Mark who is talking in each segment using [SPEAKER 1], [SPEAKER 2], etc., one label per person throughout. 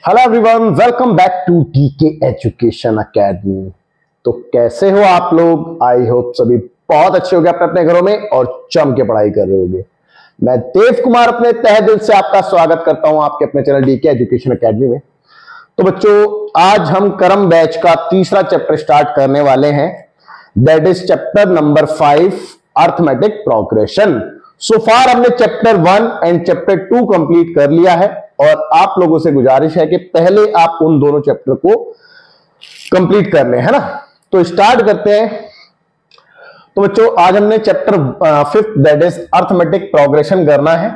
[SPEAKER 1] Hello everyone, welcome back to TK education academy. तो कैसे हो आप लोग? आई होप सभी बहुत अच्छे होंगे अपने अपने घरों में और जम के पढ़ाई कर रहे होंगे। मैं देव कुमार अपने तहे दिल से आपका स्वागत करता हूं आपके अपने चैनल टीके एजुकेशन एकेडमी में। तो बच्चों, आज हम करम बैच का तीसरा चैप्टर स्टार्ट करने वाले हैं, that is chapter number 5, arithmetic progression. So far हमने चैप्टर 1 एंड चैप्टर 2 कंप्लीट कर लिया है और आप लोगों से गुजारिश है कि पहले आप उन दोनों चैप्टर को कंप्लीट कर लें, है ना। तो स्टार्ट करते हैं। तो बच्चों, आज हमने chapter 5 that is arithmetic progression करना है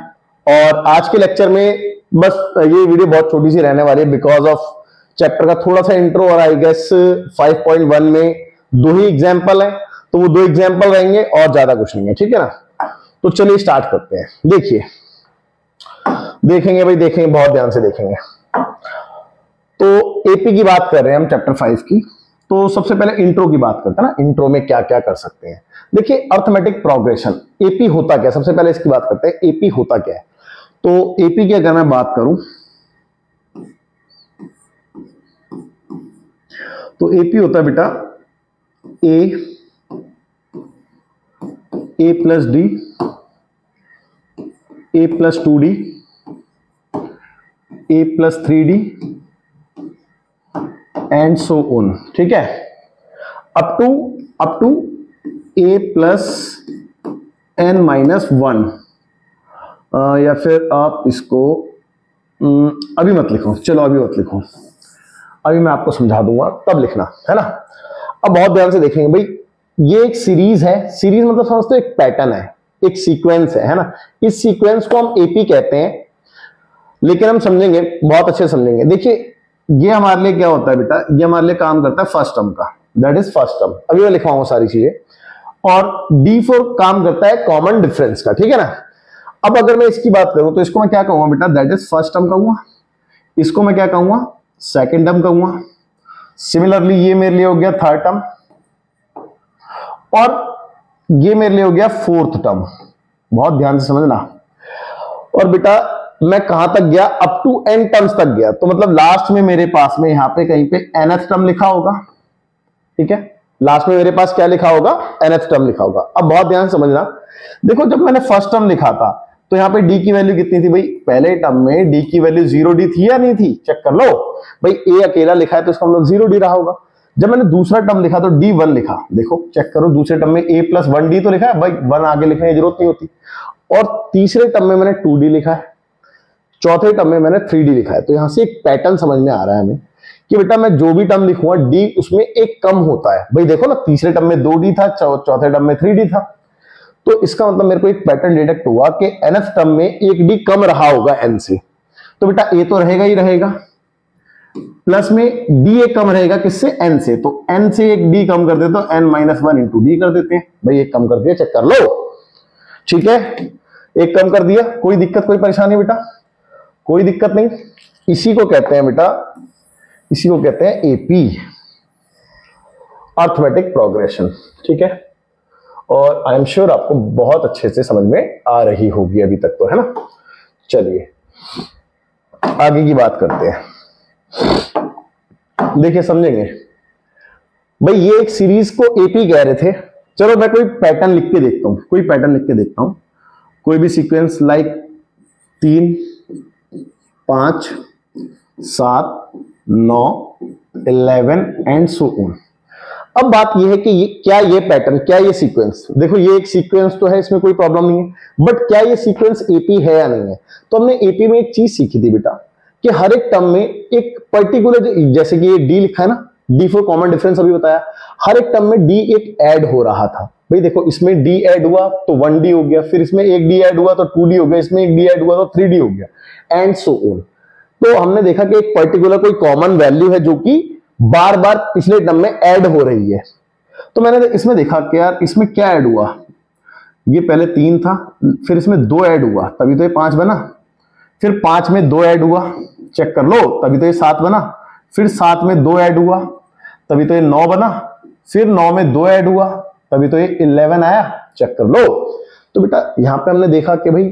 [SPEAKER 1] और आज के लेक्चर में बस ये वीडियो बहुत छोटी सी रहने वाली है बिकॉज ऑफ चैप्टर का थोड़ा सा इंट्रो और आई गेस 5.1 में 2 ही एग्जाम्पल है, तो वो 2 एग्जाम्पल रहेंगे और ज्यादा कुछ नहीं है, ठीक है ना। तो चलिए स्टार्ट करते हैं। देखेंगे भाई, देखेंगे, बहुत ध्यान से देखेंगे। तो एपी की बात कर रहे हैं हम चैप्टर 5 की। तो सबसे पहले इंट्रो की बात करते हैं ना, इंट्रो में क्या क्या कर सकते हैं। देखिए, अर्थमेटिक प्रोग्रेशन, एपी होता क्या, सबसे पहले इसकी बात करते हैं। एपी होता क्या है? तो एपी की अगर मैं बात करूं तो एपी होता है बेटा A plus D, A plus 2d, A plus 3d and so on, ठीक है, up to A plus n minus 1। या फिर आप इसको अभी मत लिखो, चलो अभी मत लिखो, अभी मैं आपको समझा दूंगा तब लिखना, है ना। अब बहुत ध्यान से देखेंगे भाई, ये एक सीरीज है। सीरीज मतलब समझते हो एक पैटर्न है, एक सीक्वेंस है ना। इस सीक्वेंस को हम एपी कहते हैं, लेकिन हम समझेंगे, बहुत अच्छे समझेंगे। देखिए, ये हमारे लिए क्या होता है बेटा, ये हमारे लिए काम करता है फर्स्ट टर्म का, दैट इज फर्स्ट टर्म। अभी मैं लिखवाऊंगा सारी चीजें। और D4 काम करता है कॉमन डिफरेंस का, ठीक है ना। अब अगर मैं इसकी बात करूं तो इसको मैं क्या कहूंगा बेटा, दैट इज फर्स्ट टर्म कहूंगा। इसको मैं क्या कहूंगा, सेकेंड टर्म कहूंगा। सिमिलरली ये मेरे लिए हो गया थर्ड टर्म और ये मेरे लिए हो गया फोर्थ टर्म। बहुत ध्यान से समझना। और बेटा मैं कहां तक गया, अप टू n टर्म्स तक गया। तो मतलब लास्ट में मेरे पास में यहां पे कहीं पे nth टर्म लिखा होगा, ठीक है। लास्ट में मेरे पास क्या लिखा होगा, nth टर्म लिखा होगा। अब बहुत ध्यान से समझना। देखो, जब मैंने फर्स्ट टर्म लिखा था तो यहाँ पे d की वैल्यू कितनी थी भाई, पहले टर्म में d की वैल्यू 0d थी या नहीं थी, चेक कर लो भाई। a अकेला लिखा है तो इसका मतलब 0d रहा होगा। जब मैंने दूसरा टर्म लिखा तो d1 लिखा, देखो चेक करो, दूसरे टर्म में a प्लस 1d तो लिखा है भाई, 1 आगे लिखने की जरूरत नहीं होती। और तीसरे टर्म में मैंने 2d लिखा है, चौथे टर्म में मैंने 3d लिखा है। तो यहां से एक पैटर्न समझ में आ रहा है हमें कि बेटा मैं जो भी टर्म लिखूंगा d उसमें एक कम होता है। भाई देखो ना, तीसरे टर्म में 2d था, चौथे टर्म में 3d था। तो इसका मतलब मेरे को एक पैटर्न डिटेक्ट हुआ कि nth टर्म में एक d कम रहा होगा n से। तो बेटा a तो रहेगा ही रहेगा, प्लस में d एक कम रहेगा किससे, n से। तो n से एक d कम कर देते तो n माइनस 1 इंटू डी कर देते हैं। भाई एक कम कर दिया, चेक कर लो, ठीक है। एक कम कर दिया, कोई दिक्कत कोई परेशानी बेटा, कोई दिक्कत नहीं। इसी को कहते हैं बेटा, इसी को कहते हैं एपी, अर्थमेटिक प्रोग्रेशन, ठीक है। और आई एम श्योर आपको बहुत अच्छे से समझ में आ रही होगी अभी तक, तो है ना। चलिए आगे की बात करते हैं। देखिए समझेंगे भाई, ये एक सीरीज को एपी कह रहे थे। चलो मैं कोई पैटर्न लिख के देखता हूं, कोई पैटर्न लिख के देखता हूं, कोई भी sequence like 3, 5, 7, 9, 11 and so on. अब बात यह है कि क्या ये पैटर्न, क्या ये सीक्वेंस, देखो ये एक सीक्वेंस तो है, इसमें कोई प्रॉब्लम नहीं है, बट क्या ये सीक्वेंस एपी है या नहीं है। तो हमने एपी में एक चीज सीखी थी बेटा कि हर एक टर्म में एक पर्टिकुलर, जैसे कि ये डी लिखा है ना, D4 कॉमन डिफरेंस अभी बताया, हर एक टर्म में D एक ऐड हो रहा था। भाई देखो, इसमें D ऐड हुआ तो 1D हो गया, फिर इसमें एक D ऐड हुआ तो 2D हो गया, इसमें एक D ऐड हुआ तो 3D हो गया एंड सो ऑन। तो हमने देखा कि एक पर्टिकुलर कोई कॉमन वैल्यू है जो कि बार बार पिछले टर्म में ऐड हो रही है। तो मैंने इसमें देखा कि यार इसमें क्या ऐड हुआ, ये पहले 3 था, फिर इसमें 2 ऐड हुआ तभी तो ये 5 बना, फिर 5 में 2 ऐड हुआ, चेक कर लो, तभी तो ये 7 बना, फिर 7 में 2 ऐड हुआ तभी तो ये 9 बना, फिर 9 में 2 ऐड हुआ तभी तो ये 11 आया, चेक कर लो। तो बेटा यहां पे हमने देखा कि भाई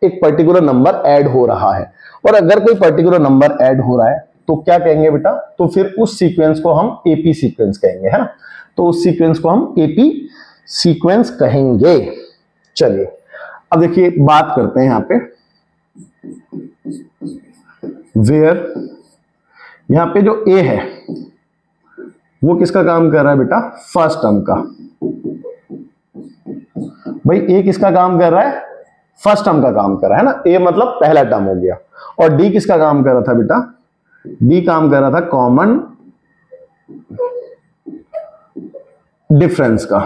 [SPEAKER 1] एक पर्टिकुलर नंबर ऐड हो रहा है, और अगर कोई पर्टिकुलर नंबर ऐड हो रहा है तो क्या कहेंगे बेटा, तो फिर उस सीक्वेंस को हम एपी सीक्वेंस कहेंगे, है ना। तो उस सीक्वेंस को हम एपी सीक्वेंस कहेंगे। चलिए अब देखिए बात करते हैं यहां पे, वेयर यहां पे जो ए है वो किसका काम कर रहा है बेटा, फर्स्ट टर्म का। भाई ए किसका काम कर रहा है, फर्स्ट टर्म का काम कर रहा है ना, ए मतलब पहला टर्म हो गया। और डी किसका काम कर रहा था बेटा, डी काम कर रहा था कॉमन डिफरेंस का।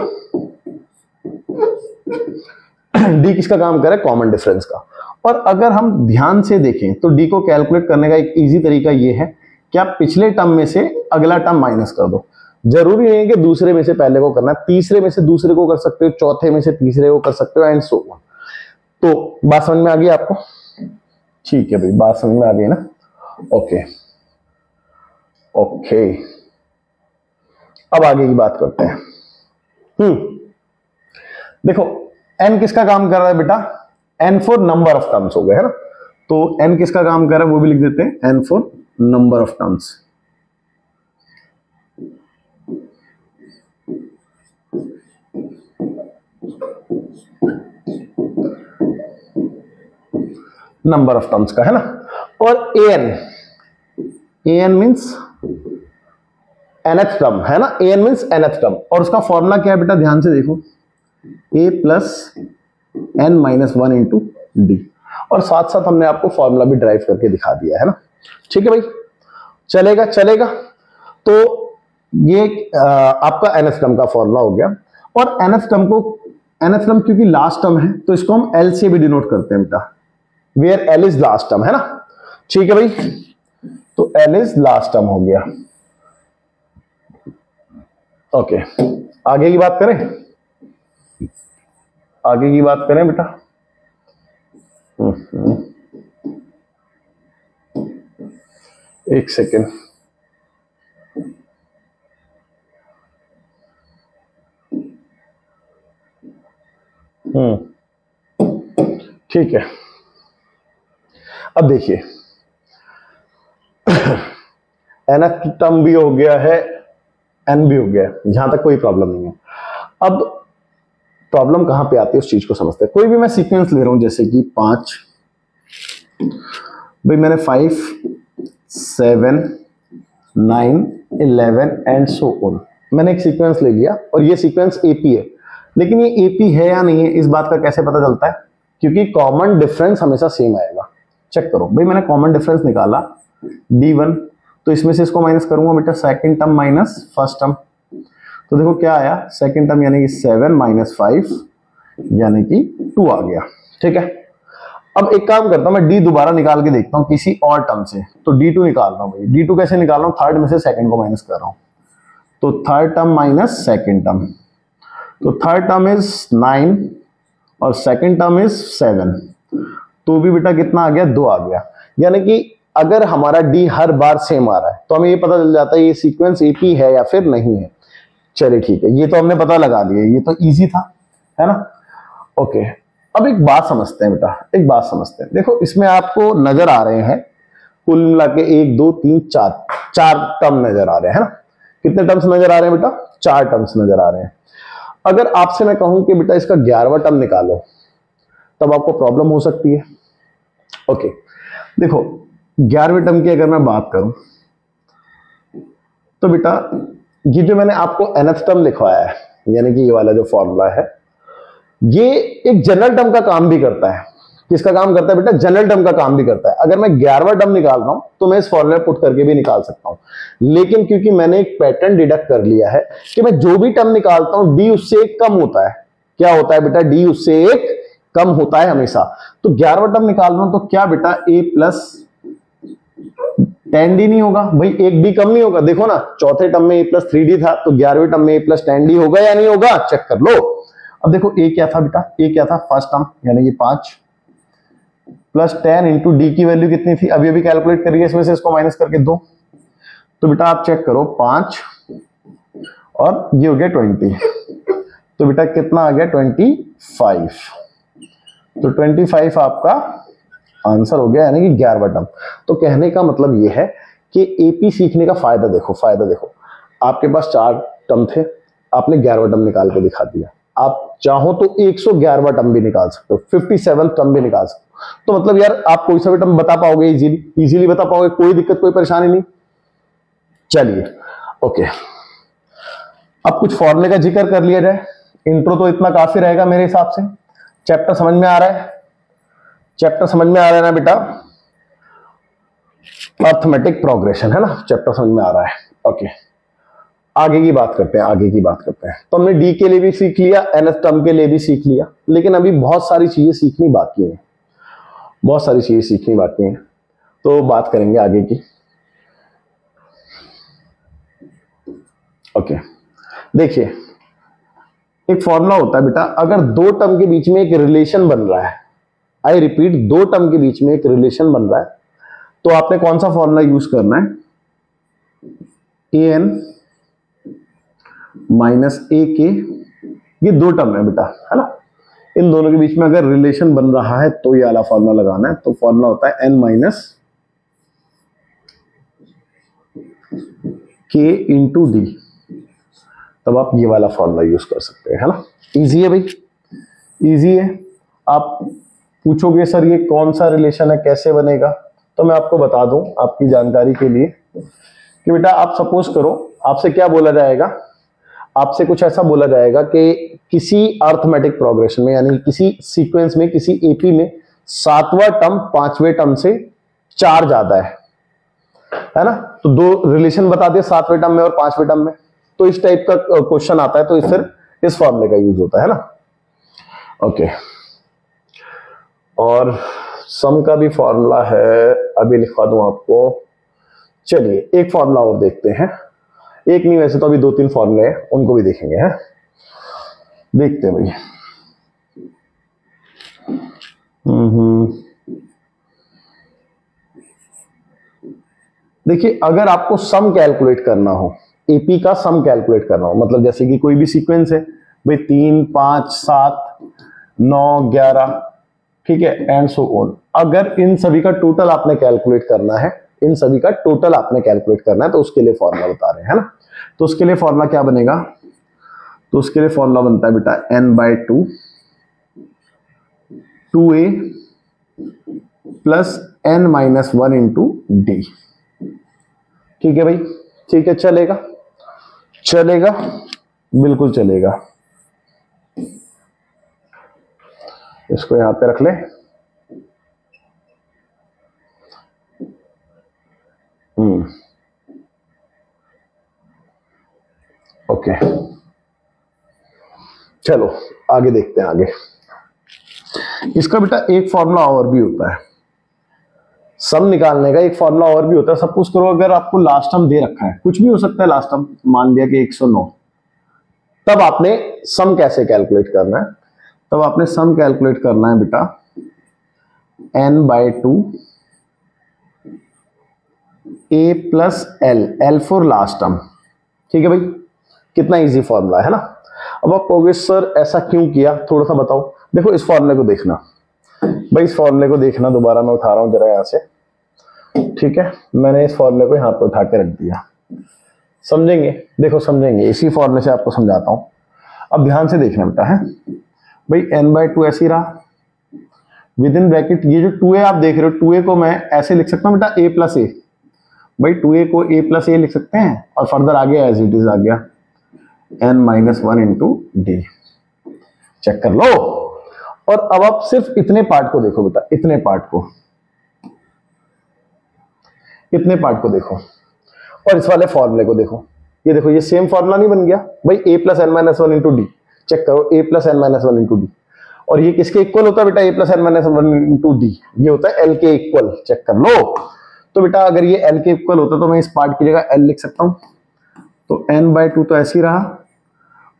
[SPEAKER 1] डी किसका काम कर रहा है, कॉमन डिफरेंस का। और अगर हम ध्यान से देखें तो डी को कैलकुलेट करने का एक इजी तरीका यह है कि आप पिछले टर्म में से अगला टर्म माइनस कर दो। जरूरी नहीं है कि दूसरे में से पहले को करना, तीसरे में से दूसरे को कर सकते हो, चौथे में से तीसरे को कर सकते हो, एंड सो ऑन। तो बात समझ में आ गई आपको, ठीक है भाई, बात समझ में आ गई ना। ओके ओके, अब आगे की बात करते हैं। देखो n किसका काम कर रहा है बेटा, n for number of terms हो गए, है ना। तो n किसका काम कर रहा है वो भी लिख देते हैं, n for number of terms. Number of terms का, है ना। और an मींस nth टर्म, है ना, an मींस nth टर्म। और उसका फॉर्मूला क्या है बेटा, ध्यान से देखो, a plus n minus 1 into d. और साथ साथ हमने आपको फॉर्मूला भी ड्राइव करके दिखा दिया है ना, ठीक है भाई, चलेगा चलेगा। तो ये आपका nth टर्म का फॉर्मूला हो गया। और nth टर्म क्योंकि लास्ट टर्म है तो इसको हम l से भी डिनोट करते हैं बेटा, where l is last term, है ना, ठीक है भाई। तो l इज लास्ट टर्म हो गया। ओके, आगे की बात करें, आगे की बात करें बेटा। एक सेकेंड, ठीक है। अब देखिए nth टर्म भी हो गया है, n भी हो गया है, जहां तक कोई प्रॉब्लम नहीं है। अब प्रॉब्लम कहां पे आती है उस चीज को समझते हैं। कोई भी मैं सीक्वेंस ले रहा हूं, जैसे कि 5, भाई मैंने 5, 7, 9, 11 एंड सो ऑन, मैंने एक सीक्वेंस ले लिया और ये सीक्वेंस एपी है। लेकिन ये एपी है या नहीं है इस बात का कैसे पता चलता है, क्योंकि कॉमन डिफरेंस हमेशा सेम आएगा। चेक करो भाई, मैंने कॉमन डिफरेंस निकाला D1, तो इसमें से इसको माइनस करूंगा बेटा, second term minus first term. तो देखो क्या आया, सेकंड टर्म यानी कि 7 माइनस 5 यानी कि 2 आ गया, ठीक है। अब एक काम करता हूं, मैं D दोबारा निकाल के देखता हूं किसी और टर्म से। तो D2 निकाल रहा हूं भाई, D2 कैसे निकाल रहा हूं, थर्ड में से सेकंड को माइनस कर रहा हूं। तो third term minus second term, तो थर्ड टर्म इज 9 और सेकंड टर्म इज 7, तो भी बेटा कितना आ गया, 2 आ गया। यानी कि अगर हमारा D हर बार सेम आ रहा है तो हमें ये पता चल जाता है ये सीक्वेंस एपी है या फिर नहीं है। चलिए ठीक है, ये तो हमने पता लगा लिया, ये तो इजी था, है ना। ओके, अब एक बात समझते हैं बेटा, एक बात समझते हैं। देखो इसमें आपको नजर आ रहे हैं कुल मिला के 1 2 3 4 टर्म नजर आ रहे हैं, है ना। कितने टर्म्स नजर आ रहे हैं बेटा, 4 टर्म्स नजर आ रहे हैं। अगर आपसे मैं कहूं कि बेटा इसका 11वां टर्म निकालो, तब आपको प्रॉब्लम हो सकती है। ओके, देखो 11वें टर्म की अगर मैं बात करूं तो बेटा ये जो मैंने आपको nth टर्म लिखवाया है, यानी कि ये वाला जो फॉर्मूला है, ये एक जनरल टर्म का काम भी करता है। किसका काम करता है बेटा, जनरल टर्म का काम भी करता है। अगर मैं 11वां टर्म निकाल रहा हूं तो मैं इस फॉर्मूला पुट करके भी निकाल सकता हूं, लेकिन क्योंकि मैंने एक पैटर्न डिडक्ट कर लिया है कि मैं जो भी टर्म निकालता हूं डी उससे एक कम होता है। क्या होता है बेटा, डी उससे एक कम होता है हमेशा। तो 11वां टर्म निकाल रहा हूं तो क्या बेटा, a प्लस 10d नहीं होगा भाई, एक डी कम नहीं होगा। देखो ना, चौथे टर्म में a प्लस 3d था, तो 11वें टर्म में a प्लस 10d होगा या नहीं होगा, चेक कर लो। अब देखो a क्या था बेटा, a क्या था, फर्स्ट टर्म यानी कि 5 प्लस 10 इंटू डी की वैल्यू कितनी थी, अभी अभी कैलकुलेट करिए, इसमें से इसको माइनस करके 2। तो बेटा आप चेक करो, 5 और ये हो गया 20, तो बेटा कितना आ गया, 25। तो 25 आपका आंसर हो गया, यानी कि 11वां टर्म। तो कहने का मतलब यह है कि एपी सीखने का फायदा देखो, फायदा देखो। आपके पास 4 टर्म थे, आपने 11वां टर्म निकाल के दिखा दिया। आप चाहो तो 111वां टर्म भी निकाल सकते हो, 57 टर्म भी निकाल सकते हो। तो मतलब यार आप कोई सा भी टर्म बता पाओगे, इजीली बता पाओगे, कोई दिक्कत कोई परेशानी नहीं। चलिए ओके, अब कुछ फॉर्मूले का जिक्र कर लिया जाए। इंट्रो तो इतना काफी रहेगा मेरे हिसाब से। चैप्टर समझ में आ रहा है? चैप्टर समझ में आ रहा है ना बेटा? अर्थमेटिक प्रोग्रेशन है ना, चैप्टर समझ में आ रहा है। ओके, आगे की बात करते हैं, आगे की बात करते हैं। तो हमने डी के लिए भी सीख लिया, एनएस टर्म के लिए भी सीख लिया, लेकिन अभी बहुत सारी चीजें सीखनी बाकी है, बहुत सारी चीजें सीखनी बाकी है। तो बात करेंगे आगे की। ओके, देखिए एक फॉर्मूला होता है बेटा, अगर 2 टर्म के बीच में एक रिलेशन बन रहा है, आई रिपीट 2 टर्म के बीच में एक रिलेशन बन रहा है, तो आपने कौन सा फॉर्मूला यूज करना है? ए एन माइनस ए के, ये 2 टर्म है बेटा, है ना। इन दोनों के बीच में अगर रिलेशन बन रहा है तो ये वाला फॉर्मूला लगाना है। तो फॉर्मूला होता है एन माइनस के इंटू डी। तब आप ये वाला फॉर्मूला यूज कर सकते हैं, है ना। इजी है भाई, इजी है। आप पूछोगे सर ये कौन सा रिलेशन है, कैसे बनेगा? तो मैं आपको बता दूं आपकी जानकारी के लिए कि बेटा आप सपोज करो, आपसे क्या बोला जाएगा, आपसे कुछ ऐसा बोला जाएगा कि किसी अर्थमेटिक प्रोग्रेशन में, यानी किसी सीक्वेंस में, किसी एपी में 7वां टर्म 5वें टर्म से 4 ज्यादा है ना। तो 2 रिलेशन बता दिए 7वें टर्म में और 5वें टर्म में, तो इस टाइप का क्वेश्चन आता है, तो फिर इस फॉर्मूले का यूज होता है ना। ओके, और सम का भी फॉर्मूला है, अभी लिखवा दूं आपको। चलिए एक फॉर्मूला और देखते हैं, एक नहीं वैसे तो अभी 2-3 फॉर्मूले हैं, उनको भी देखेंगे, हैं देखते हैं भाई। देखिए अगर आपको सम कैलकुलेट करना हो, एपी का सम कैलकुलेट करना हो, मतलब जैसे कि कोई भी सीक्वेंस है भाई 3, 5, 7, 9, 11, ठीक है, एंड सो ऑन। अगर इन सभी का टोटल आपने कैलकुलेट करना है, इन सभी का टोटल आपने कैलकुलेट करना है, तो उसके लिए फॉर्मूला बता रहे हैं, है ना। तो उसके लिए फॉर्मूला क्या बनेगा? तो उसके लिए फॉर्मूला बनता है बेटा n/2 2a plus n-1 into D. ठीक है भाई, ठीक है, चलेगा, चलेगा, बिल्कुल चलेगा। इसको यहां पे रख ले। ओके, चलो आगे देखते हैं। आगे इसका बेटा एक फॉर्मूला और भी होता है, सम निकालने का एक फॉर्मूला और भी होता है। सपोज करो अगर आपको लास्ट टर्म दे रखा है, कुछ भी हो सकता है लास्ट टर्म, मान लिया कि 109, तब आपने सम कैसे कैलकुलेट करना है? तब आपने सम कैलकुलेट करना है बेटा n/2 a plus L for last term. ठीक है भाई, कितना इजी फॉर्मूला है ना। अब आप कहोगे सर ऐसा क्यों किया, थोड़ा सा बताओ। देखो इस फॉर्मूले को देखना भाई, इस फॉर्मूले को देखना, दोबारा मैं उठा रहा हूं जरा यहां से, ठीक है। मैंने इस फॉर्मूले को यहां पे उठा के रख दिया, समझेंगे, देखो समझेंगे, इसी फॉर्मूले से आपको समझाता हूं। अब ध्यान से देखना बेटा, है भाई n/2 ऐसे ही रहा, विद इन ब्रैकेट ये जो 2a आप देख रहे हो, 2a को मैं ऐसे लिख सकता हूं बेटा a प्लस ए, भाई 2a को a प्लस ए लिख सकते हैं, और फर्दर आगे एज इट इज आ गया n-1 इंटू डी। चेक कर लो। और अब आप सिर्फ इतने पार्ट को देखो बेटा, इतने पार्ट को, इतने पार्ट को देखो, और इस वाले फॉर्मूले को देखो। ये देखो ये सेम फॉर्मूला नहीं बन गया भाई, a plus n-1 into d. Check करो a plus n-1 into d, और ये किसके इक्वल होता है बेटा? a plus n-1 into D, ये होता है l के इक्वल। चेक कर लो। तो बेटा अगर ये l के इक्वल होता तो मैं इस पार्ट की जगह l लिख सकता हूं, तो n/2 तो ऐसे ही रहा,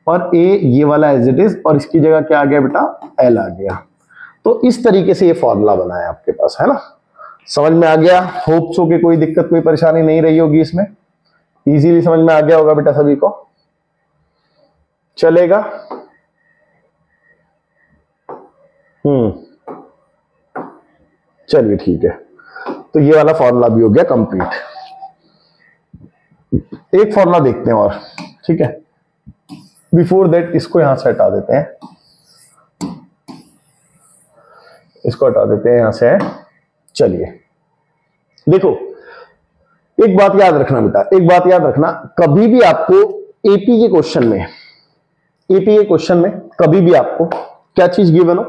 [SPEAKER 1] और a ये वाला एज इट इज, और इसकी जगह क्या आ गया बेटा? l आ गया। तो इस तरीके से ये फॉर्मूला बना है आपके पास, है ना। समझ में आ गया? होप सो कि कोई दिक्कत कोई परेशानी नहीं रही होगी इसमें, इजीली समझ में आ गया होगा बेटा सभी को, चलेगा। चलिए ठीक है, तो ये वाला फॉर्मूला भी हो गया कंप्लीट। एक फॉर्मूला देखते हैं और, ठीक है। बिफोर दैट इसको यहां से हटा देते हैं, इसको हटा देते हैं यहां से। चलिए देखो, एक बात याद रखना बेटा, एक बात याद रखना, कभी भी आपको एपी के क्वेश्चन में, एपी के क्वेश्चन में कभी भी आपको क्या चीज गिवन हो,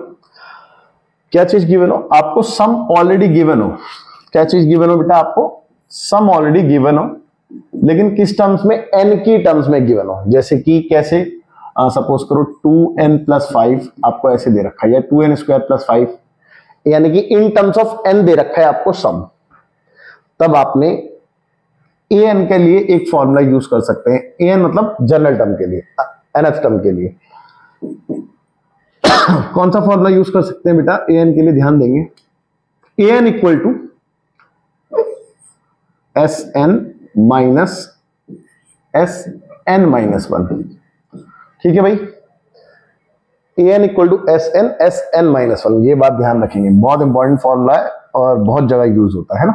[SPEAKER 1] क्या चीज गिवन हो, आपको सम ऑलरेडी गिवन हो। क्या चीज गिवन हो बेटा, आपको सम ऑलरेडी गिवन हो, लेकिन किस टर्म्स में, एन की टर्म्स में गिवन हो। जैसे कि कैसे, सपोज करो 2n+5 आपको ऐसे दे रखा है, या 2n² + 5, यानी कि इन टर्म्स ऑफ n दे रखा है आपको सम। तब आपने an के लिए एक फॉर्मूला यूज कर सकते हैं। an मतलब जनरल टर्म के लिए, nth टर्म के लिए कौन सा फॉर्मूला यूज कर सकते हैं बेटा an के लिए, ध्यान देंगे। an equal to Sn minus Sn-1, ठीक है भाई। an इक्वल टू Sn-1, ये बात ध्यान रखेंगे, बहुत इंपॉर्टेंट फॉर्मूला है और बहुत जगह यूज होता है ना।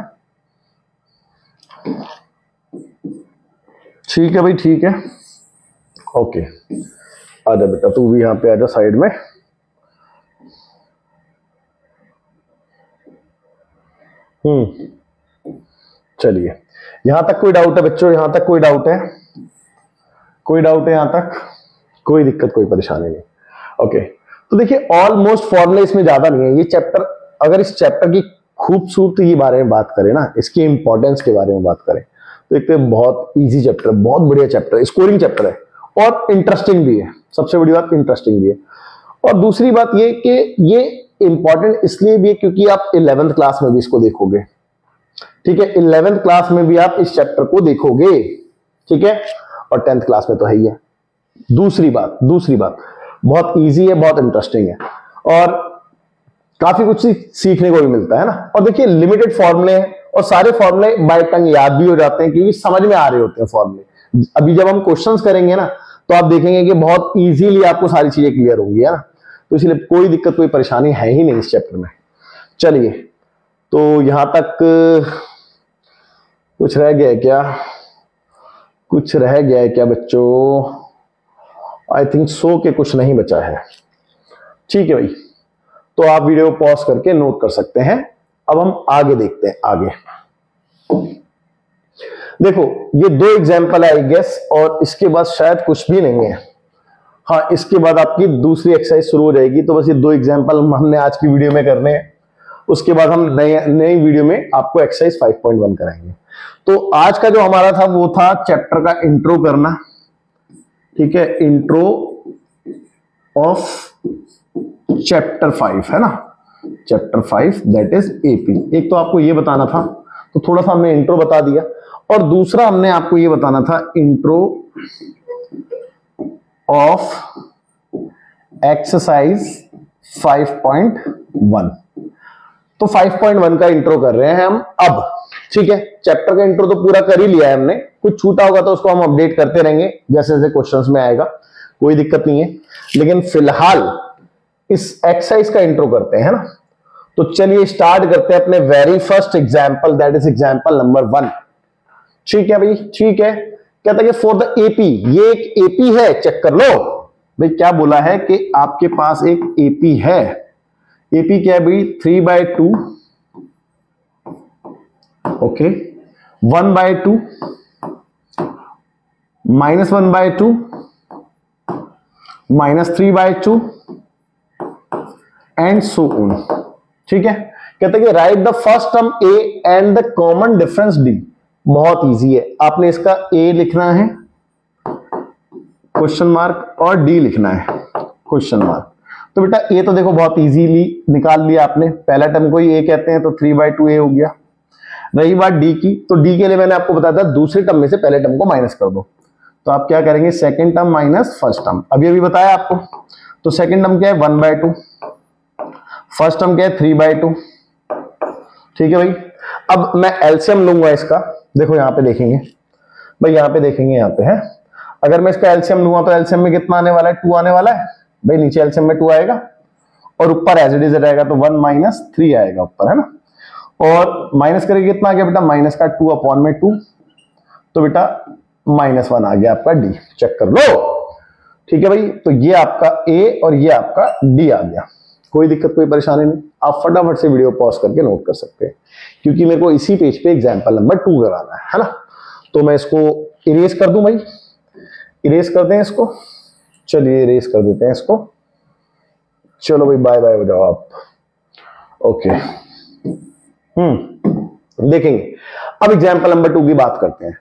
[SPEAKER 1] ठीक है भाई, ठीक है, ओके। आजा बेटा तू भी यहां पे आजा साइड में। चलिए, यहां तक कोई डाउट है बच्चों, यहां तक कोई डाउट है, कोई डाउट है यहां तक, कोई दिक्कत कोई परेशानी नहीं, ओके। तो देखिए ऑलमोस्ट फॉर्मूले इसमें ज्यादा नहीं है। ये चैप्टर, अगर इस चैप्टर की खूबसूरती के बारे में बात करें ना, इसकी इंपॉर्टेंस के बारे में बात करें, तो एक तो बहुत इजी चैप्टर, बहुत बढ़िया चैप्टर है, स्कोरिंग चैप्टर है और इंटरेस्टिंग भी है। सबसे बड़ी बात इंटरेस्टिंग भी है। और दूसरी बात ये कि ये इंपॉर्टेंट इसलिए भी है क्योंकि आप 11th क्लास में भी इसको देखोगे, ठीक है। 11th क्लास में भी आप इस चैप्टर को देखोगे, ठीक है, और 10th क्लास में तो है ही है। दूसरी बात बहुत इजी है, बहुत इंटरेस्टिंग है और काफी कुछ सीखने को भी मिलता है ना। और देखिए लिमिटेड फॉर्मूले हैं और सारे फॉर्मूले बाय टंग याद भी हो जाते हैं क्योंकि समझ में आ रहे होते हैं फॉर्मूले। अभी जब हम क्वेश्चंस करेंगे ना, तो आप देखेंगे कि बहुत इजीली आपको सारी चीजें क्लियर होंगी, है ना। तो इसलिए कोई दिक्कत, कोई परेशानी है ही नहीं इस चैप्टर में। चलिए, तो यहां तक कुछ रह गया है क्या, कुछ रह गया है क्या बच्चों? आई थिंक सो के कुछ नहीं बचा है। ठीक है भाई, तो आप वीडियो पॉज करके नोट कर सकते हैं। अब हम आगे देखते हैं। आगे देखो, ये 2 एग्जाम्पल है आई गेस, और इसके बाद शायद कुछ भी नहीं है। हाँ, इसके बाद आपकी दूसरी एक्सरसाइज शुरू हो जाएगी। तो बस ये 2 एग्जाम्पल हमने आज की वीडियो में करने हैं, उसके बाद हम नई वीडियो में आपको एक्सरसाइज 5.1 कराएंगे। तो आज का जो हमारा था वो था चैप्टर का इंट्रो करना, ठीक है, इंट्रो ऑफ चैप्टर 5, है ना, चैप्टर 5 दैट इज एपी। एक तो आपको ये बताना था, तो थोड़ा सा हमने इंट्रो बता दिया, और दूसरा हमने आपको ये बताना था इंट्रो ऑफ एक्सरसाइज 5.1। तो 5.1 का इंट्रो कर रहे हैं हम अब, ठीक है। चैप्टर का इंट्रो तो पूरा कर ही लिया है हमने, कुछ छूटा होगा तो उसको हम अपडेट करते रहेंगे जैसे जैसे क्वेश्चंस में आएगा, कोई दिक्कत नहीं है। लेकिन फिलहाल इस एक्सरसाइज का इंट्रो करते हैं ना। तो चलिए स्टार्ट करते हैं अपने very first example, that is example number 1। ठीक है भाई, ठीक है। कहता है कि फॉर द एपी, ये एक एपी है, चेक कर लो भाई। क्या बोला है कि आपके पास एक एपी है। एपी क्या है भाई? 3/2, ओके, 1/2, -1/2, -3/2 एंड सो ऑन। ठीक है। कहते हैं कि right the first term A and the common difference D. बहुत इजी है, आपने इसका ए लिखना है क्वेश्चन मार्क और डी लिखना है क्वेश्चन मार्क। तो बेटा ए तो देखो बहुत इजीली निकाल लिया आपने, पहला टर्म को ही ए कहते हैं, तो 3/2 ए हो गया। रही बात डी की, तो डी के लिए मैंने आपको बताया था दूसरे टर्म में से पहले टर्म को माइनस कर दो। तो आप क्या करेंगे? Second term minus first term. अभी बताया आपको। तो सेकंड टर्म क्या है? 1/2, फर्स्ट टर्म क्या है? 3/2। ठीक है भाई। अब मैं एलसीएम लूंगा इसका, देखो यहां पे देखेंगे भाई, यहां पे देखेंगे, यहां पे है। अगर मैं इसका एलसीएम लूंगा तो एलसीएम में कितना आने वाला है? 2 आने वाला है भाई। नीचे एलसीएम में 2 आएगा और ऊपर एज इट इज रहेगा, तो 1 - 3 आएगा ऊपर, है ना। और माइनस करेंगे कितना आ गया बेटा? माइनस का 2/2। तो बेटा -1 आ गया आपका डी, चेक कर लो। ठीक है भाई, तो ये आपका ए और ये आपका डी आ गया। कोई दिक्कत कोई परेशानी नहीं, आप फटाफट से वीडियो पॉज करके नोट कर सकते हैं, क्योंकि मेरे को इसी पेज पे एग्जांपल नंबर 2 कराना है ना। तो मैं इसको इरेज कर दूं भाई, इरेज कर दें इसको, चलिए इरेज कर देते हैं इसको। चलो भाई बाय बाय हो जाओ आप। ओके, देखेंगे अब एग्जांपल नंबर 2 की बात करते हैं।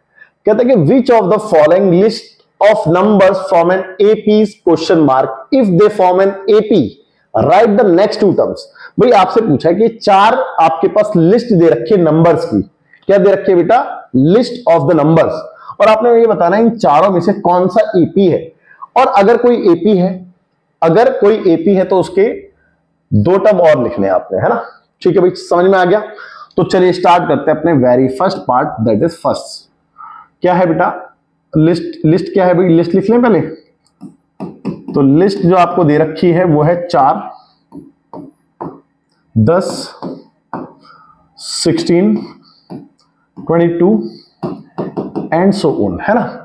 [SPEAKER 1] कहते हैं कि which of the following list of numbers form an AP question mark if they form an AP right the next 2 terms. भाई आपसे पूछा है कि 4 आपके पास लिस्ट दे रखी है नंबर्स की। क्या दे रखी है बेटा? लिस्ट ऑफ द नंबर्स, और आपने ये बताना है इन चारों में से कौन सा एपी है। और अगर कोई एपी है, अगर कोई एपी है तो उसके 2 टर्म और लिखने हैं आपने, है ना। ठीक है भाई, समझ में आ गया। तो चलिए स्टार्ट करते हैं अपने very first part, that is first. क्या है बेटा? लिस्ट। लिस्ट क्या है भाई? लिस्ट लिख लें पहले। तो लिस्ट जो आपको दे रखी है वो है 4, 10, 16, 22 एंड सो ऑन, है ना।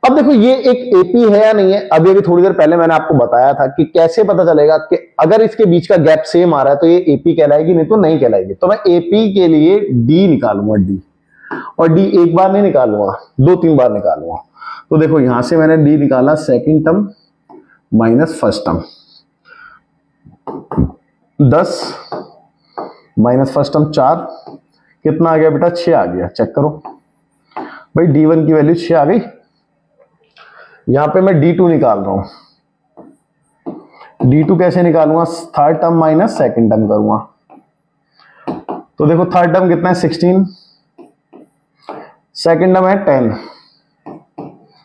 [SPEAKER 1] अब देखो ये एक एपी है या नहीं है। अभी अभी थोड़ी देर पहले मैंने आपको बताया था कि कैसे पता चलेगा कि अगर इसके बीच का गैप सेम आ रहा है तो ये एपी कहलाएगी, नहीं तो नहीं कहलाएगी। तो मैं एपी के लिए डी निकालूंगा, डी, और डी एक बार नहीं निकालूंगा, 2-3 बार निकालूंगा। तो देखो यहां से मैंने डी निकाला, second term minus first term, 10 minus first term 4, कितना आ गया बेटा? 6 आ गया। चेक करो भाई, D1 की वैल्यू 6 आ गई। यहां पे मैं D2 निकाल रहा हूं। D2 कैसे निकालूंगा? Third term minus second term करूंगा। तो देखो थर्ड टर्म कितना है? 16, सेकंड टर्म है 10,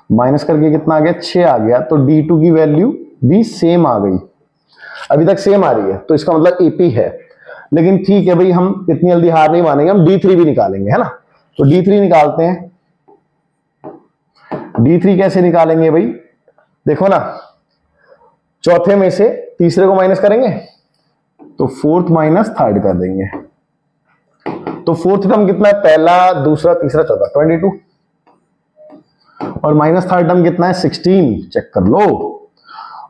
[SPEAKER 1] माइनस करके कितना आ गया? 6 आ गया। तो D2 की वैल्यू भी सेम आ गई, अभी तक सेम आ रही है, तो इसका मतलब एपी है। लेकिन ठीक है भाई, हम इतनी जल्दी हार नहीं मानेंगे, हम D3 भी निकालेंगे, है ना। तो D3 निकालते हैं। D3 कैसे निकालेंगे भाई? देखो ना, चौथे में से तीसरे को माइनस करेंगे तो फोर्थ माइनस थर्ड कर देंगे। तो फोर्थ टर्म कितना है? पहला, दूसरा, तीसरा, चौथा, 22, और माइनस थर्ड टर्म कितना है? 16। चेक कर लो।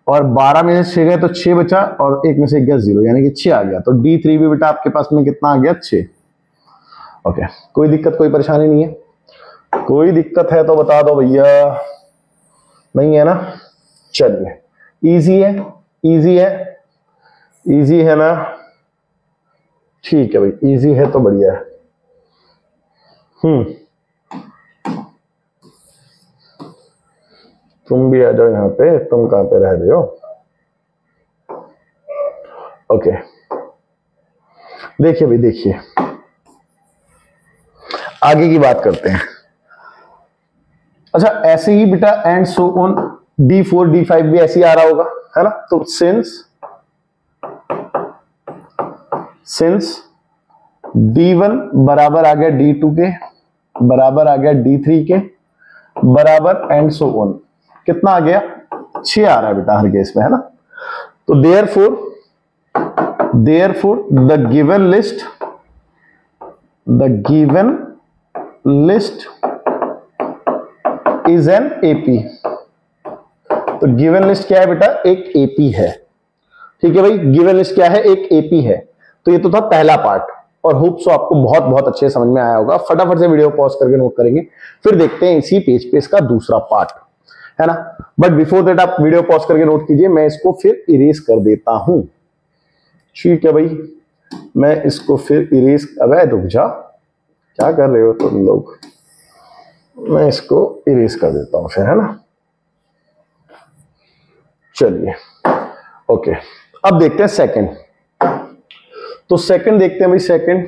[SPEAKER 1] और 12 में से 6 गए तो 6 बचा, और 1 में से गया 0, यानी कि 6 आ गया। तो D3 भी बेटा आपके पास में कितना आ गया? 6। ओके, कोई दिक्कत कोई परेशानी नहीं है। कोई दिक्कत है तो बता दो भैया, नहीं है ना। चलिए, इजी है, इजी है, इजी है ना। ठीक है भाई, इजी है तो बढ़िया है। तुम भी आ जाओ यहाँ पे, तुम कहां पे रह रहे हो? ओके, देखिए भाई, देखिए आगे की बात करते हैं। अच्छा, ऐसे ही बेटा and so on, D4 D5 भी ऐसे ही आ रहा होगा, है ना। तो सिंस D1 बराबर आ गया D2 के, बराबर आ गया D3 के, बराबर एंड सो ऑन, कितना आ गया? 6 आ रहा है बेटा हर केस में, है ना। तो therefore the given list is an AP. तो गिवन लिस्ट क्या है बेटा? एक एपी है। ठीक है भाई, गिवन लिस्ट क्या है? एक एपी है। तो ये तो था पहला पार्ट, और होप सो आपको बहुत बहुत अच्छे समझ में आया होगा। फटाफट से वीडियो पॉज करके नोट करेंगे, फिर देखते हैं इसी पेज पे इसका दूसरा पार्ट, है ना। बट बिफोर दैट आप वीडियो पॉज करके नोट कीजिए, मैं इसको फिर इरेज कर देता हूं। ठीक है भाई, मैं इसको फिर इरेज, अबे रुक जा, क्या कर रहे हो तुम लोग? मैं इसको इरेज कर देता हूं फिर, है ना। चलिए, ओके, अब देखते हैं सेकंड। तो सेकंड देखते हैं भाई, सेकंड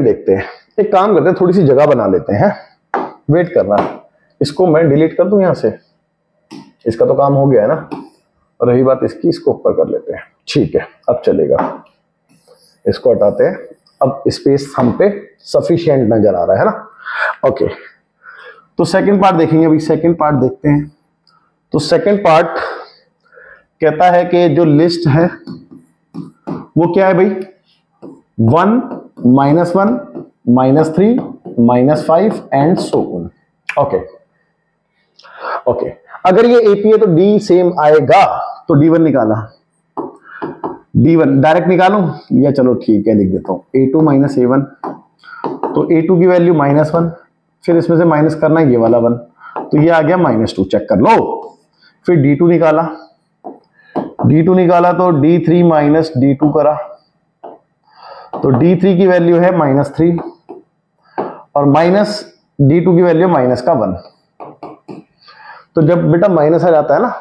[SPEAKER 1] देखते हैं। एक काम करते हैं, थोड़ी सी जगह बना लेते हैं, वेट करना। इसको मैं डिलीट कर दूं यहां से, इसका तो काम हो गया है ना। और रही बात इसकी, इसको ऊपर कर लेते हैं। ठीक है, अब चलेगा। इसको हटाते हैं, अब स्पेस हम पे सफिशिएंट नजर आ रहा है ना। ओके, तो सेकंड पार्ट देखेंगे अभी। सेकंड पार्ट देखते हैं। तो सेकंड पार्ट कहता है कि जो लिस्ट है वो क्या है भाई? 1 -1 -3 -5 and so on. Okay okay, अगर ये AP है तो D सेम आएगा, तो D1 निकाला, D1 डायरेक्ट निकालूं या चलो ठीक है लिख देता हूं, A2 - A1, तो A2 की वैल्यू -1, फिर इसमें से माइनस करना है ये वाला 1, तो ये आ गया -2, चेक कर लो। फिर D2 निकाला, D2 निकाला तो D3 - D2 करा, तो D3 की वैल्यू है -3 और माइनस D2 की वैल्यू -1। तो जब बेटा माइनस आ जाता है ना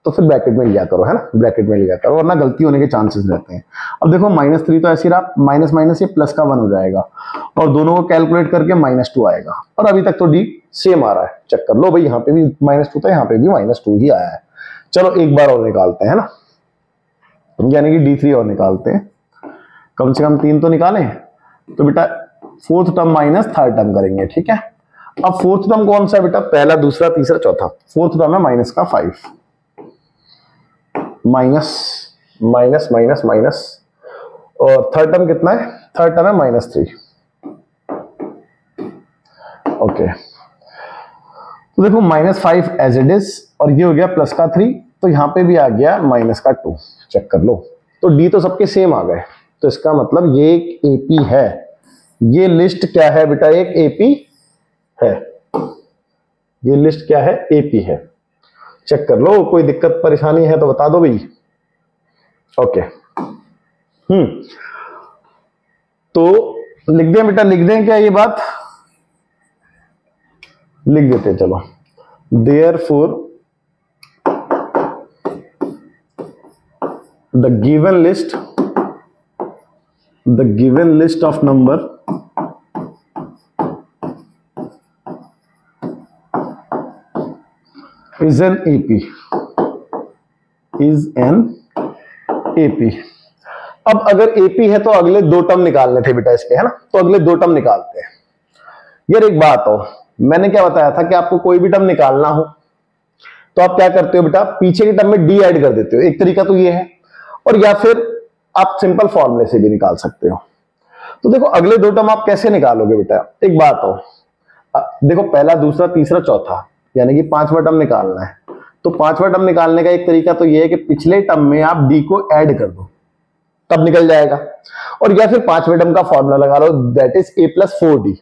[SPEAKER 1] तो फिर ब्रैकेट में लिया करो, है ना, ब्रैकेट में लिया करो, वरना गलती होने के चांसेस रहते हैं। अब देखो -3 तो ऐसे रहा, माइनस माइनस ये प्लस का 1 हो जाएगा और दोनों को कैलकुलेट करके -2 आएगा, और अभी तक तो D सेम आ रहा है, चेक कर लो भाई, यहाँ पे भी -2 था, यहाँ पे भी -2 ही आया है। चलो एक बार और निकालते हैं ना, यानी कि D3 और निकालते हैं, कम से कम 3 तो निकालें। तो बेटा fourth term minus third term करेंगे, ठीक है। अब फोर्थ टर्म कौन सा बेटा, पहला दूसरा तीसरा चौथा, फोर्थ टर्म है -5, माइनस माइनस माइनस माइनस, और थर्ड टर्म कितना है, थर्ड टर्म है -3। ओके, तो देखो -5 एज इट इज, और ये हो गया +3, तो यहां पे भी आ गया -2, चेक कर लो। तो D तो सबके सेम आ गए, तो इसका मतलब ये एक AP है, ये लिस्ट क्या है बेटा, एक AP है, ये लिस्ट क्या है, AP है, चेक कर लो। कोई दिक्कत परेशानी है तो बता दो भाई। ओके, तो लिख दें बेटा, लिख दें क्या ये बात, लिख देते हैं, चलो। Therefore the given list of number is an AP, is an AP। अब अगर AP है तो अगले 2 टर्म निकालने थे बेटा इसके, है ना, तो अगले 2 टर्म निकालते हैं। यार एक बात हो, मैंने क्या बताया था कि आपको कोई भी टर्म निकालना हो तो आप क्या करते हो बेटा, पीछे की टर्म में D ऐड कर देते हो, एक तरीका तो ये है, और या फिर आप सिंपल फॉर्मूले से भी निकाल सकते हो। तो देखो अगले 2 टर्म आप कैसे निकालोगे बेटा, एक बात हो, देखो पहला दूसरा तीसरा चौथा, यानी कि 5वां टर्म निकालना है, तो 5वां टर्म निकालने का एक तरीका तो ये है कि पिछले टर्म में आप D को ऐड कर दो, तब निकल जाएगा, और या फिर 5वें टर्म का फॉर्मूला लगा लो, दैट इज A+4D,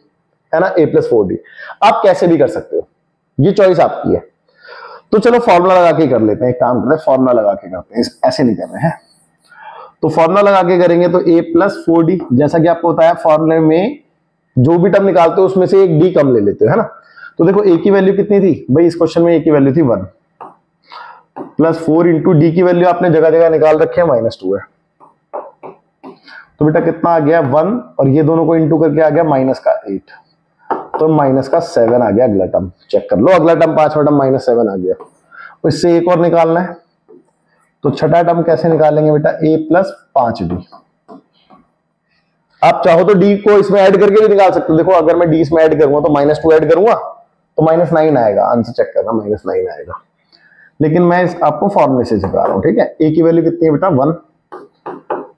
[SPEAKER 1] है ना, A+4D। आप कैसे भी कर सकते हो, ये चॉइस आपकी है। तो चलो फॉर्मूला लगा के कर लेते हैं, एक काम करते हैं फॉर्मूला लगा के करते हैं, ऐसे नहीं कर रहे हैं। तो फॉर्मूला लगा के करेंगे तो A+4D, जैसा कि आपको बताया फॉर्मूले में जो भी टर्म निकालते हो उसमें से एक D कम ले लेते हो, है ना। तो देखो A की वैल्यू कितनी थी भाई, इस क्वेश्चन में A की वैल्यू थी 1, +4 इंटू D की वैल्यू आपने जगह जगह निकाल रखे है, -2 है, तो बेटा कितना आ गया 1, और ये दोनों को इंटू करके आ गया -8, तो -7 आ गया अगला टर्म, चेक कर लो अगला टर्म 5वां टर्म -7 आ गया। तो इससे एक और निकालना है, तो छठा टर्म कैसे निकालेंगे बेटा, A+5D। आप चाहो तो D को इसमें ऐड करके भी निकाल सकते हो, देखो अगर मैं D इसमें ऐड करूंगा तो -2 ऐड करूंगा तो -9 आएगा, आंसर चेक करना -9 आएगा, लेकिन मैं आपको फॉर्मूले से सिखा रहा हूं, ठीक है। A की वैल्यू कितनी है बेटा 1,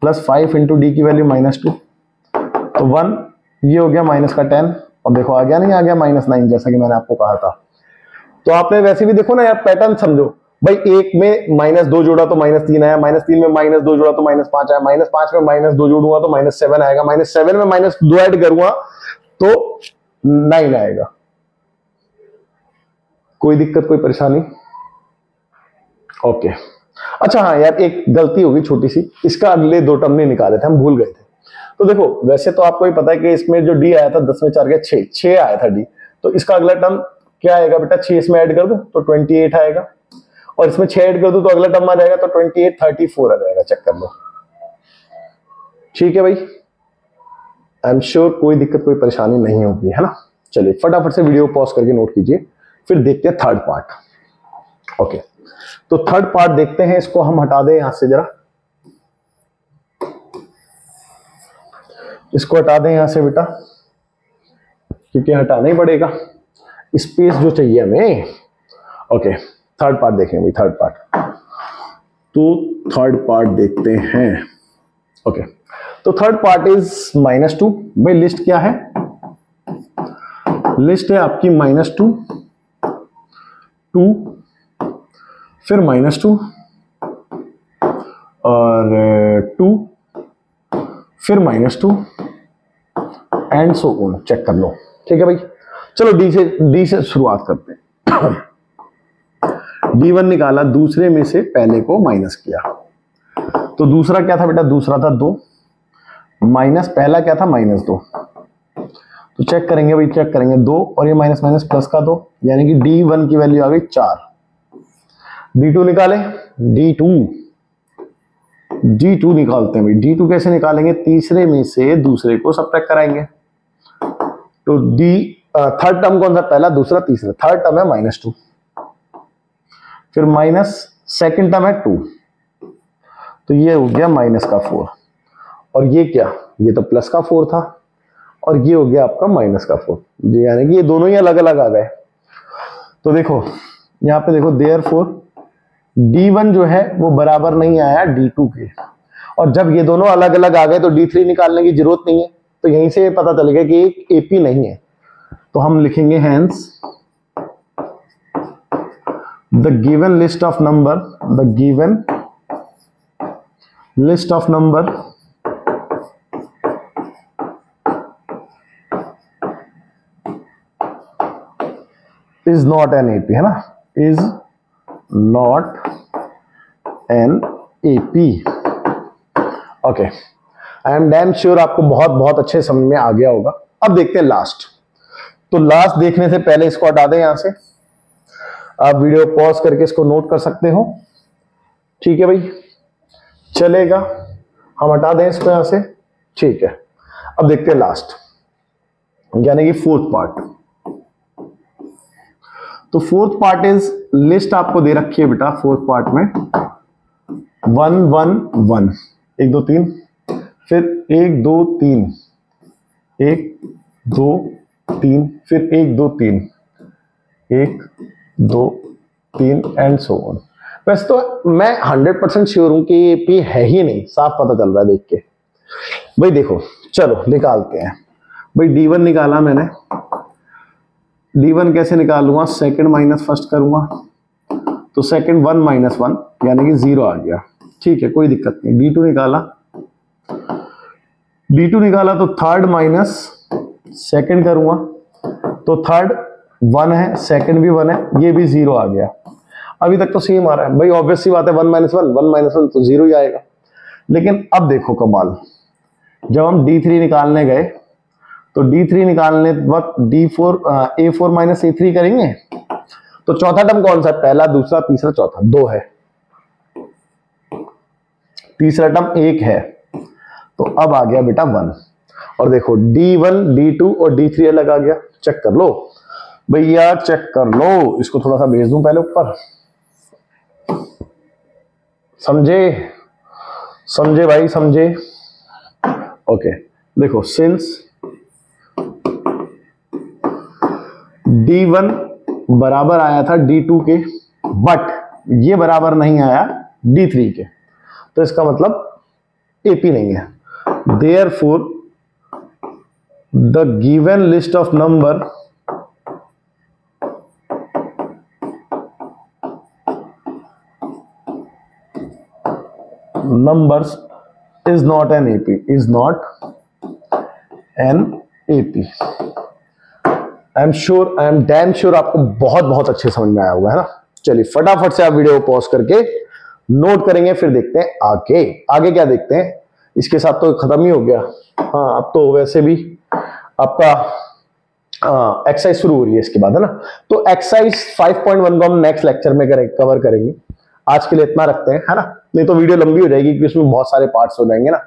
[SPEAKER 1] +5 इंटू D की वैल्यू -2, तो 1, ये हो गया -10, और देखो आ गया नहीं, आ गया -9, जैसा कि मैंने आपको कहा था। तो आपने वैसे भी देखो ना यार, पैटर्न समझो भाई, एक में -2 जोड़ा तो -3 आया, -3 में -2 जोड़ा तो -5 आया, -5 में -2 जोड़ूंगा तो -7 आएगा, -7 में -2 ऐड करूंगा तो 9 आएगा। कोई दिक्कत कोई परेशानी? ओके, अच्छा हाँ यार, एक गलती होगी छोटी सी, इसका अगले 2 टर्म नहीं निकाले थे, हम भूल गए थे। तो देखो वैसे तो आपको ही पता है कि इसमें जो D आया था 10 में 4 गया 6 आया था D, तो इसका अगला टर्म क्या आएगा बेटा, 6 इसमें ऐड कर दूं तो 28 आएगा, और इसमें 6 ऐड कर दूं तो अगला टर्म आ जाएगा तो 28 34 आ जाएगा, चेक कर लो। ठीक है भाई, आई एम श्योर कोई दिक्कत कोई परेशानी नहीं होगी, है ना। चलिए फटाफट से वीडियो पॉज करके नोट कीजिए, फिर देखते हैं थर्ड पार्ट। ओके, तो थर्ड पार्ट देखते हैं, इसको हम हटा दें यहां से, जरा इसको हटा दें यहां से बेटा, क्योंकि हटाना ही पड़ेगा, स्पेस जो चाहिए हमें। ओके, थर्ड पार्ट देखेंगे भाई, थर्ड पार्ट, तो थर्ड पार्ट देखते हैं। ओके, तो थर्ड पार्ट इज -2, भाई लिस्ट क्या है, लिस्ट है आपकी -2, 2, फिर -2 और 2, फिर -2 एंड सो ऑन। चेक कर लो, ठीक है भाई। चलो डी से शुरुआत करते हैं। D1 निकाला, दूसरे में से पहले को माइनस किया, तो दूसरा क्या था बेटा? दूसरा था 2 माइनस पहला क्या था? -2। तो चेक करेंगे भाई, चेक करेंगे 2 और ये माइनस माइनस प्लस का 2, यानी कि D1 की वैल्यू आ गई 4। D2 निकाले, D2 निकालते हैं भाई। D2 कैसे निकालेंगे? तीसरे में से दूसरे को सबट्रैक्ट कराएंगे। तो थर्ड टर्म कौन सा? पहला, दूसरा, तीसरा। थर्ड टर्म है -2, फिर माइनस सेकेंड टर्म है 2, तो ये हो गया -4। और ये क्या? ये तो प्लस का 4 था, और ये हो गया आपका -4, यानी कि ये दोनों ही अलग अलग आ गए। तो देखो यहाँ पे देखो, देयरफॉर D1 जो है वो बराबर नहीं आया D2 के, और जब ये दोनों अलग अलग आ गए तो D3 निकालने की जरूरत नहीं है। तो यहीं से पता चलेगा कि एक AP नहीं है। तो हम लिखेंगे hence the given list of number, the given list of number is not an AP, है ना? Is not an AP। Okay, I am damn sure आपको बहुत बहुत अच्छे समझ में आ गया होगा। अब देखते हैं लास्ट। तो लास्ट देखने से पहले इसको हटा दें यहां से। आप वीडियो पॉज करके इसको नोट कर सकते हो, ठीक है भाई? चलेगा, हम हटा दें इसको यहां से, ठीक है। अब देखते हैं लास्ट, यानी कि फोर्थ पार्ट। तो फोर्थ पार्ट इज लिस्ट आपको दे रखी है बेटा। फोर्थ पार्ट में 1 1 1, 1 2 3, फिर 1 2 3, 1 2 3, फिर 1 2 3, 1 2 3 एंड सो ऑन। वैसे तो मैं 100% श्योर हूं कि ये P है ही नहीं, साफ पता चल रहा है देख के। भाई देखो, चलो निकालते हैं भाई। D1 निकाला मैंने। D1 कैसे निकालूंगा? सेकंड माइनस फर्स्ट करूंगा, तो सेकंड 1 - 1 यानी कि 0 आ गया, ठीक है, कोई दिक्कत नहीं। D2 निकाला तो थर्ड माइनस सेकंड करूंगा, तो थर्ड 1 है, सेकंड भी 1 है, ये भी 0 आ गया। अभी तक तो सेम आ रहा है भाई, ऑब्वियस सी बात है। 1 - 1 1 - 1 तो 0 ही आएगा। लेकिन अब देखो कमाल, जब हम D3 निकालने गए तो D3 निकालने वक्त A4 - A3 करेंगे, तो चौथा टर्म कौन सा है? पहला, दूसरा, तीसरा, चौथा, 2 है। तीसरा टर्म 1 है, तो अब आ गया बेटा 1। और देखो D1 D2 और D3 अलग आ गया। चेक कर लो भैया, चेक कर लो। इसको थोड़ा सा भेज दूं पहले ऊपर, समझे भाई, समझे? ओके, देखो सिंस D1 बराबर आया था D2 के, बट ये बराबर नहीं आया D3 के, तो इसका मतलब AP नहीं है। Therefore, the given list of numbers is not an AP, is not an AP। I am damn sure आपको बहुत बहुत अच्छे समझ में आया होगा, है ना? चलिए फटाफट से आप वीडियो को पॉज करके नोट करेंगे, फिर देखते हैं आगे क्या देखते हैं। इसके साथ तो खत्म ही हो गया। हाँ, अब तो वैसे भी आपका एक्सरसाइज शुरू हो रही है इसके बाद, है ना? तो एक्सरसाइज 5.1 को हम नेक्स्ट लेक्चर में कवर करेंगे। आज के लिए इतना रखते हैं, है ना? नहीं तो वीडियो लंबी हो जाएगी, क्योंकि उसमें बहुत सारे पार्ट्स हो जाएंगे ना,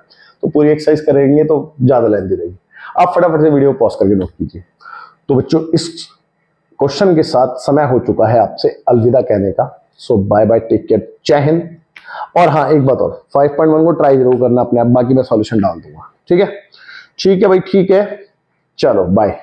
[SPEAKER 1] तो पूरी एक्सरसाइज करेंगे तो ज्यादा लेंथी रहेगी। आप फटाफट से वीडियो पॉज करके नोट कीजिए। तो बच्चों, इस क्वेश्चन के साथ समय हो चुका है आपसे अलविदा कहने का। सो बाय बाय, टेक केयर, जय हिंद। और हाँ, एक बात और, 5.1 को ट्राई जरूर करना अपने आप, बाकी मैं सॉल्यूशन डाल दूंगा, ठीक है? ठीक है भाई, ठीक है, चलो बाय।